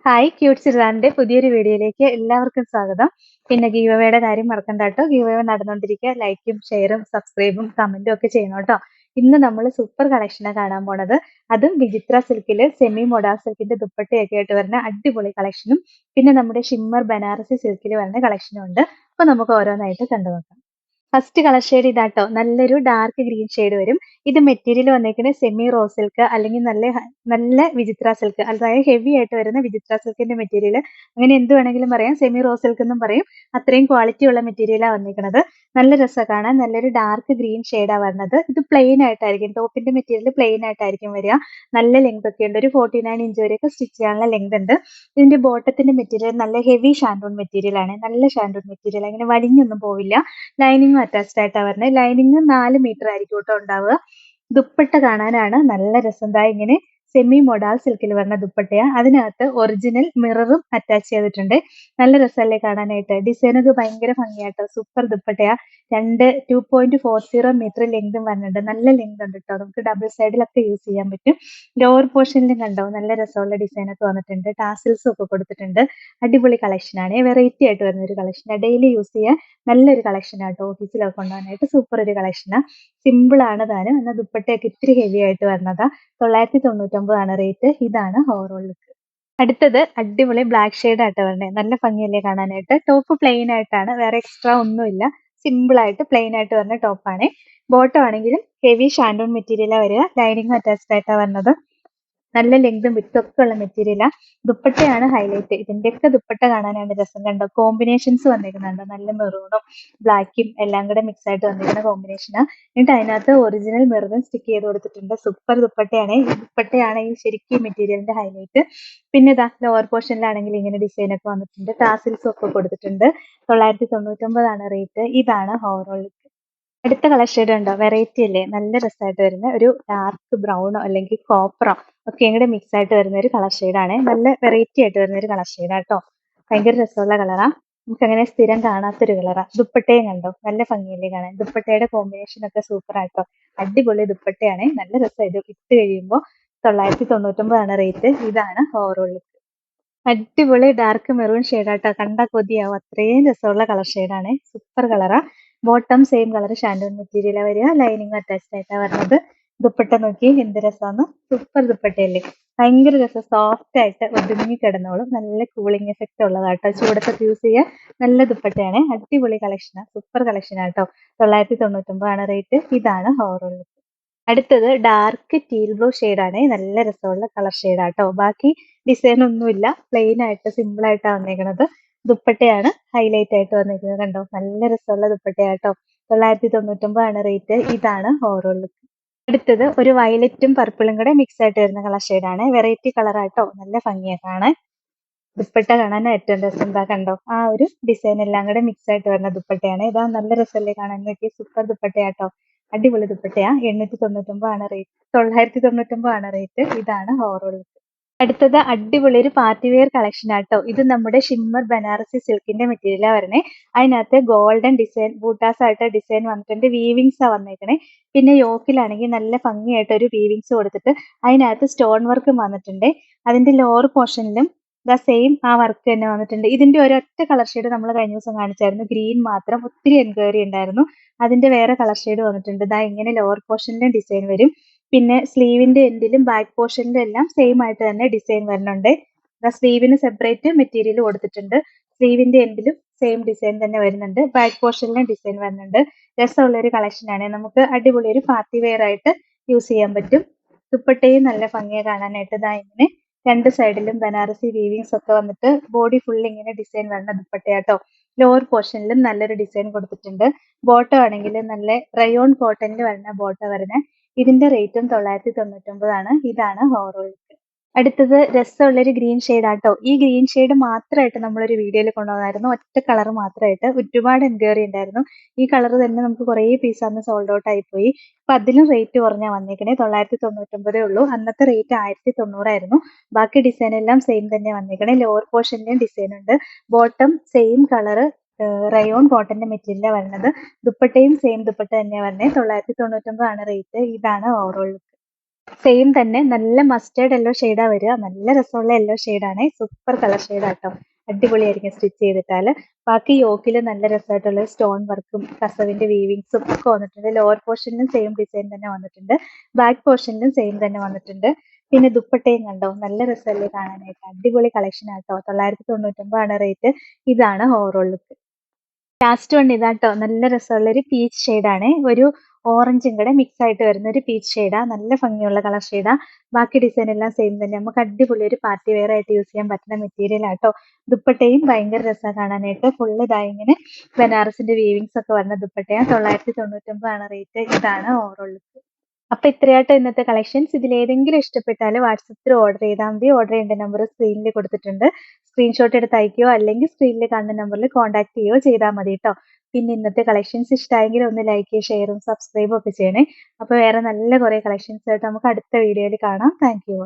Hi cute സിറാന്റെ പുതിയൊരു വീഡിയോയിലേക്ക് എല്ലാവർക്കും സ്വാഗതം. പിന്നെ ഗീവ് അവേയുടെ കാര്യം മറക്കണ്ട കേട്ടോ. ഗീവ് അവേ നടന്നുകൊണ്ടിരിക്കുക. ലൈക്കും ഷെയറും സബ്സ്ക്രൈബും കമന്റും ഒക്കെ ചെയ്യണം കേട്ടോ. ഇന്ന് നമ്മൾ സൂപ്പർ കളക്ഷനാണ് കാണാൻ പോണത്. അതും വിചിത്ര സിൽക്കില് സെമി മൊഡാ സിൽക്കിന്റെ ദുപ്പട്ടയൊക്കെ ആയിട്ട് വരുന്ന അടിപൊളി കളക്ഷനും പിന്നെ നമ്മുടെ ഷിമ്മർ ബനാറസി സിൽക്കിൽ വരുന്ന കളക്ഷനും ഉണ്ട്. അപ്പൊ നമുക്ക് ഓരോന്നായിട്ട് കണ്ടു നോക്കാം. ഫസ്റ്റ് കളർ ഷെയ്ഡ് ഇതാട്ടോ, നല്ലൊരു ഡാർക്ക് ഗ്രീൻ ഷെയ്ഡ് വരും. ഇത് മെറ്റീരിയൽ വന്നേക്കുന്നത് സെമി റോസ് സിൽക്ക് അല്ലെങ്കിൽ നല്ല വിചിത്ര സിൽക്ക്, അതായത് ഹെവി ആയിട്ട് വരുന്ന വിചിത്ര സിൽക്കിന്റെ മെറ്റീരിയൽ. അങ്ങനെ എന്ത് വേണമെങ്കിലും പറയാം, സെമി റോസ് സിൽക്ക് എന്നും പറയും. അത്രയും ക്വാളിറ്റി ഉള്ള മെറ്റീരിയലാണ് വന്നിരിക്കുന്നത്. നല്ല രസമാണ് കാണാൻ. നല്ലൊരു ഡാർക്ക് ഗ്രീൻ ഷെയ്ഡാണ് വരുന്നത്. ഇത് പ്ലെയിൻ ആയിട്ടായിരിക്കും, ടോപ്പിന്റെ മെറ്റീരിയൽ പ്ലെയിൻ ആയിട്ടായിരിക്കും വരിക. നല്ല ലെങ്ത് ഒക്കെ ഉണ്ട്, ഒരു 49 ഇഞ്ച് വരെയൊക്കെ സ്റ്റിച്ച് ചെയ്യാനുള്ള ലെങ്ത് ഉണ്ട്. ഇതിന്റെ ബോട്ടത്തിന്റെ മെറ്റീരിയൽ നല്ല ഹെവി ഷാൻഡൂൺ മെറ്റീരിയൽ ആണ്. നല്ല ഷാൻഡൂൺ മെറ്റീരിയൽ, അങ്ങനെ വലിഞ്ഞൊന്നും പോവില്ല. ലൈനിങ്ങും അറ്റാച്ച്ഡ് ആയിട്ടാണ് വരുന്നത്. ലൈനിങ് 4 മീറ്റർ ആയിരിക്കും കേട്ടോ ഉണ്ടാവുക. ദുപ്പട്ട കാണാനാണ് നല്ല രസം. ദാ ഇങ്ങനെ സെമി മൊഡാൾ സിൽക്കിൽ വരുന്ന ദുപ്പട്ടയാ. അതിനകത്ത് ഒറിജിനൽ മിററും അറ്റാച്ച് ചെയ്തിട്ടുണ്ട്. നല്ല രസമല്ലേ കാണാനായിട്ട്. ഡിസൈനൊക്കെ ഭയങ്കര ഭംഗിയാട്ടോ. സൂപ്പർ ദുപ്പട്ടയാ. 2.40 മീറ്റർ ലെങ്തും വരുന്നുണ്ട്. നല്ല ലെങ്ത് ഉണ്ട് കേട്ടോ. നമുക്ക് ഡബിൾ സൈഡിലൊക്കെ യൂസ് ചെയ്യാൻ പറ്റും. ലോവർ പോർഷനിലും കണ്ടോ നല്ല രസമുള്ള ഡിസൈൻ ഒക്കെ വന്നിട്ടുണ്ട്. ടാസിൽസും ഒക്കെ കൊടുത്തിട്ടുണ്ട്. അടിപൊളി കളക്ഷനാണ്. വെറൈറ്റി ആയിട്ട് വരുന്ന ഒരു കളക്ഷനാണ്. ഡെയിലി യൂസ് ചെയ്യാൻ നല്ലൊരു കളക്ഷനാട്ടോ. ഓഫീസിലൊക്കെ കൊണ്ടുപോകാനായിട്ട് സൂപ്പർ ഒരു കളക്ഷനാണ്. സിമ്പിൾ ആണ് താനും. എന്നാൽ ദുപ്പട്ടയൊക്കെ ഇത്തിരി ഹെവി ആയിട്ട് വരുന്നതാ. 999 റേറ്റ്. ഇതാണ് ഓവറോൾ ലുക്ക്. അടുത്തത് അടിപൊളി ബ്ലാക്ക് ഷെയ്ഡ് ആയിട്ട് വരുന്നത്. നല്ല ഭംഗിയല്ലേ കാണാനായിട്ട്. ടോപ്പ് പ്ലെയിൻ ആയിട്ടാണ്, വേറെ എക്സ്ട്രാ ഒന്നുമില്ല. സിമ്പിൾ ആയിട്ട് പ്ലെയിൻ ആയിട്ട് വരുന്ന ടോപ്പാണ്. ബോട്ടം ആണെങ്കിലും ഹെവി ഷാൻഡൂൺ മെറ്റീരിയലാണ് വരിക. ലൈനിങ് അറ്റാച്ച്ഡ് ആയിട്ടാണ് വരുന്നത്. നല്ല ലെങ്തും വിത്തും ഒക്കെ ഉള്ള മെറ്റീരിയലാ. ദുപ്പട്ടയാണ് ഹൈലൈറ്റ്. ഇതിന്റെയൊക്കെ ദുപ്പട്ട കാണാനാണ് രസം. കണ്ടോ കോമ്പിനേഷൻസ് വന്നിരിക്കുന്നുണ്ടോ, നല്ല മെറൂണും ബ്ലാക്കും എല്ലാം കൂടെ മിക്സ് ആയിട്ട് വന്നിരിക്കുന്ന കോമ്പിനേഷനാ. എന്നിട്ട് അതിനകത്ത് ഒറിജിനൽ മെറൂൺ സ്റ്റിക്ക് ചെയ്ത് കൊടുത്തിട്ടുണ്ട്. സൂപ്പർ ദുപ്പട്ടയാണ്. ഈ ദുപ്പട്ടയാണ് ഈ ശരിക്കും മെറ്റീരിയലിന്റെ ഹൈലൈറ്റ്. പിന്നെ ഇതാ ലോവർ പോർഷനിലാണെങ്കിൽ ഇങ്ങനെ ഡിസൈൻ ഒക്കെ വന്നിട്ടുണ്ട്. ടാസിൽസും ഒക്കെ കൊടുത്തിട്ടുണ്ട്. 999 റേറ്റ്. ഇതാണ് ഓവറോൾ. അടുത്ത കളർ ഷെയ്ഡ് ഉണ്ടോ, വെറൈറ്റി അല്ലേ. നല്ല രസമായിട്ട് വരുന്ന ഒരു ഡാർക്ക് ബ്രൗണോ അല്ലെങ്കിൽ കോപ്പറോ ഒക്കെ കൂടെ മിക്സ് ആയിട്ട് വരുന്ന ഒരു കളർ ഷെയ്ഡാണ്. നല്ല വെറൈറ്റി ആയിട്ട് വരുന്ന ഒരു കളർ ഷെയ്ഡാട്ടോ. ഭയങ്കര രസമുള്ള കളറാ. നമുക്ക് അങ്ങനെ സ്ഥിരം കാണാത്തൊരു കളറാ. ദുപ്പട്ടയും കണ്ടോ നല്ല ഭംഗിയല്ലേ കാണാൻ. ദുപ്പട്ടയുടെ കോമ്പിനേഷൻ ഒക്കെ സൂപ്പർ ആട്ടോ. അടിപൊളി ദുപ്പട്ടയാണ്. നല്ല രസം. ഇത് ഇട്ട് കഴിയുമ്പോൾ 999 റേറ്റ്. ഇതാണ് ഓവറോൾ. അടിപൊളി ഡാർക്ക് മെറൂൺ ഷെയ്ഡാട്ടോ. കണ്ടാ കൊതിയാവും. അത്രയും രസമുള്ള കളർ ഷെയ്ഡാണ്. സൂപ്പർ കളറാ. ബോട്ടം സെയിം കളർ ഷാൻഡൂൺ മെറ്റീരിയലാ വരിക. ലൈനിങ് അറ്റാച്ച്ഡ് ആയിട്ടാ വരുന്നത്. ദുപ്പട്ട നോക്കി എന്ത് രസമാണ്. സൂപ്പർ ദുപ്പട്ടയല്ലേ. ഭയങ്കര രസം. സോഫ്റ്റ് ആയിട്ട് ഒതുങ്ങി കിടന്നോളും. നല്ല കൂളിംഗ് എഫക്റ്റ് ഉള്ളതാട്ടോ. ചൂടത്തൊക്കെ യൂസ് ചെയ്യാൻ നല്ല ദുപ്പട്ടയാണ്. അടിപൊളി കളക്ഷനാ. സൂപ്പർ കളക്ഷനാട്ടോ. 999 റേറ്റ്. ഇതാണ് ഓവറോൾ. അടുത്തത് ഡാർക്ക് ടീൽ ബ്ലൂ ആണ്. നല്ല രസമുള്ള കളർ ഷെയ്ഡാട്ടോ. ബാക്കി ഡിസൈൻ ഒന്നുമില്ല, പ്ലെയിൻ ആയിട്ട് സിമ്പിൾ ആയിട്ടാണ് വന്നേക്കുന്നത്. ദുപ്പട്ടയാണ് ഹൈലൈറ്റ് ആയിട്ട് വന്നിരിക്കുന്നത്. കണ്ടോ നല്ല രസമുള്ള ദുപ്പട്ടയാട്ടോ. 999 റേറ്റ്. ഇതാണ് ഓവറോൾ ലുക്ക്. അടുത്തത് ഒരു വയലറ്റും പർപ്പിളും കൂടെ മിക്സ് ആയിട്ട് വരുന്ന കളർ ഷെയ്ഡാണ്. വെറൈറ്റി കളറാട്ടോ. നല്ല ഭംഗിയാ കാണാൻ. ദുപ്പട്ട കാണാൻ ഏറ്റവും രസം. എന്താ കണ്ടോ ആ ഒരു ഡിസൈൻ എല്ലാം കൂടെ മിക്സ് ആയിട്ട് വരുന്ന ദുപ്പട്ടയാണ്. ഇതാ നല്ല രസമല്ലേ കാണാൻ. പറ്റിയ സൂപ്പർ ദുപ്പട്ടയാട്ടോ. അടിപൊളി ദുപ്പട്ടയാ. 899 റേറ്റ്. 999 റേറ്റ്. ഇതാണ് ഓവറോൾ. അടുത്തത് അടിപൊളി ഒരു പാർട്ടി വെയർ കളക്ഷൻ ആട്ടോ. ഇത് നമ്മുടെ ഷിമ്മർ ബനാറസി സിൽക്കിന്റെ മെറ്റീരിയലാണ് വരണേ. അതിനകത്ത് ഗോൾഡൻ ഡിസൈൻ ബൂട്ടാസ് ആയിട്ട് ഡിസൈൻ വന്നിട്ടുണ്ട്. വീവിങ്സ് ആ വന്നേക്കണേ. പിന്നെ യോക്കിലാണെങ്കിൽ നല്ല ഭംഗിയായിട്ട് ഒരു വീവിങ്സ് കൊടുത്തിട്ട് അതിനകത്ത് സ്റ്റോൺ വർക്കും വന്നിട്ടുണ്ട്. അതിന്റെ ലോവർ പോർഷനിലും സെയിം ആ വർക്ക് തന്നെ വന്നിട്ടുണ്ട്. ഇതിന്റെ ഒരൊറ്റ കളർ ഷെയ്ഡ് നമ്മൾ കഴിഞ്ഞ ദിവസം കാണിച്ചായിരുന്നു, ഗ്രീൻ മാത്രം. ഒത്തിരി എൻക്വയറി ഉണ്ടായിരുന്നു. അതിന്റെ വേറെ കളർ ഷെയ്ഡ് വന്നിട്ടുണ്ട്. ദാ ഇങ്ങനെ ലോവർ പോർഷനിലും ഡിസൈൻ വരും. പിന്നെ സ്ലീവിന്റെ എൻഡിലും ബാക്ക് പോർഷനിലും എല്ലാം സെയിം ആയിട്ട് തന്നെ ഡിസൈൻ വരുന്നുണ്ട്. സ്ലീവിന് സെപ്പറേറ്റ് മെറ്റീരിയൽ കൊടുത്തിട്ടുണ്ട്. സ്ലീവിന്റെ എൻഡിലും സെയിം ഡിസൈൻ തന്നെ വരുന്നുണ്ട്. ബാക്ക് പോർഷനിലും ഡിസൈൻ വരുന്നുണ്ട്. രസമുള്ള ഒരു കളക്ഷനാണ്. നമുക്ക് അടിപൊളി ഒരു പാർട്ടി വെയർ ആയിട്ട് യൂസ് ചെയ്യാൻ പറ്റും. ദുപ്പട്ടയും നല്ല ഭംഗിയെ കാണാനായിട്ട്. ദാ ഇങ്ങനെ രണ്ട് സൈഡിലും ബനാറസി വീവിങ്സ് ഒക്കെ വന്നിട്ട് ബോഡി ഫുൾ ഇങ്ങനെ ഡിസൈൻ വരുന്ന ദുപ്പട്ടയാട്ടോ. ലോവർ പോർഷനിലും നല്ലൊരു ഡിസൈൻ കൊടുത്തിട്ടുണ്ട്. ബോട്ടം ആണെങ്കിൽ നല്ല റയോൺ കോട്ടണിൽ വരുന്ന ബോട്ടം വരുന്നത്. ഇതിന്റെ റേറ്റും 999 ഇതാണ് ഓവറോൾ. അടുത്തത് രസമുള്ളൊരു ഗ്രീൻ ആട്ടോ. ഈ ഗ്രീൻ ഷെയ്ഡ് മാത്രമായിട്ട് നമ്മളൊരു വീഡിയോയിൽ കൊണ്ടുവന്നായിരുന്നു. ഒറ്റ കളർ മാത്രമായിട്ട്. ഒരുപാട് എൻക്വയറി ഉണ്ടായിരുന്നു. ഈ കളർ തന്നെ നമുക്ക് കുറേ പീസ് അന്ന് സോൾഡ് ഔട്ട് ആയിപ്പോയി. അപ്പൊ അതിലും റേറ്റ് കുറഞ്ഞാ വന്നേക്കണേ. 999 ഉള്ളൂ. അന്നത്തെ റേറ്റ് 1090 ആയിരുന്നു. ബാക്കി ഡിസൈൻ എല്ലാം സെയിം തന്നെ വന്നേക്കണേ. ലോവർ പോർഷനിലും ഡിസൈൻ ഉണ്ട്. ബോട്ടം സെയിം കളർ റയോൺ കോട്ടന്റെ മെറ്റീരിയലാണ് വരുന്നത്. ദുപ്പട്ടയും സെയിം ദുപ്പട്ട തന്നെയാണ് വരുന്നത്. 999 റേറ്റ്. ഇതാണ് ഓവറോൾ. സെയിം തന്നെ നല്ല മസ്റ്റേർഡ് യെല്ലോ ഷെയ്ഡാ വരിക. നല്ല രസമുള്ള യെല്ലോ ഷെയ്ഡാണ്. സൂപ്പർ കളർ ഷെയ്ഡാട്ടോ. അടിപൊളിയായിരിക്കും സ്റ്റിച്ച് ചെയ്തിട്ടാല്. ബാക്കി യോക്കില് നല്ല രസമായിട്ടുള്ള സ്റ്റോൺ വർക്കും കസവിന്റെ വീവിങ്സും ഒക്കെ വന്നിട്ടുണ്ട്. ലോവർ പോർഷനിലും സെയിം ഡിസൈൻ തന്നെ വന്നിട്ടുണ്ട്. ബാക്ക് പോർഷനിലും സെയിം തന്നെ വന്നിട്ടുണ്ട്. പിന്നെ ദുപ്പട്ടയും കണ്ടോ, നല്ല രസമല്ലേ കാണാനായിട്ട്. അടിപൊളി കളക്ഷൻ ആട്ടോ. 999 റേറ്റ്. ഇതാണ് ഓവറോൾ ലുക്ക്. ലാസ്റ്റ് വൺ ഇതാട്ടോ, നല്ല രസമുള്ള ഒരു പീച്ച് ഷെയ്ഡാണ്. ഒരു ഓറഞ്ചും കൂടെ മിക്സ് ആയിട്ട് വരുന്ന ഒരു പീച്ച് ഷെയ്ഡാ. നല്ല ഭംഗിയുള്ള കളർ ഷെയ്ഡാ. ബാക്കി ഡിസൈൻ എല്ലാം സെയിം തന്നെ. നമുക്ക് അടിപൊളി ഒരു പാർട്ടി വെയർ ആയിട്ട് യൂസ് ചെയ്യാൻ പറ്റുന്ന മെറ്റീരിയൽ ആട്ടോ. ദുപ്പട്ടയും ഭയങ്കര രസമാണ് കാണാനായിട്ട്. ഫുള്ള് ഇതായി ഇങ്ങനെ ബനാറസിന്റെ വീവിങ്സ് ഒക്കെ വരുന്ന ദുപ്പട്ടയാണ്. 999 റേറ്റ്. ഇതാണ് ഓവറോൾ. അപ്പൊ ഇത്രയാട്ടോ ഇന്നത്തെ കളക്ഷൻസ്. ഇതിൽ ഏതെങ്കിലും ഇഷ്ടപ്പെട്ടാൽ വാട്സപ്പിൽ ഓർഡർ ചെയ്താൽ മതി. ഓർഡർ ചെയ്യേണ്ട നമ്പർ സ്ക്രീനിൽ കൊടുത്തിട്ടുണ്ട്. സ്ക്രീൻഷോട്ട് എടുത്ത് അയക്കുകയോ അല്ലെങ്കിൽ സ്ക്രീനിൽ കാണുന്ന നമ്പറിൽ കോൺടാക്ട് ചെയ്യുകയോ ചെയ്താൽ മതി കേട്ടോ. പിന്നെ ഇന്നത്തെ കളക്ഷൻസ് ഇഷ്ടമായെങ്കിൽ ഒന്ന് ലൈക്ക്, ഷെയറും സബ്സ്ക്രൈബും ഒക്കെ ചെയ്യണേ. അപ്പോൾ വേറെ നല്ല കുറേ കളക്ഷൻസ് ആയിട്ട് നമുക്ക് അടുത്ത വീഡിയോയിൽ കാണാം. Thank you.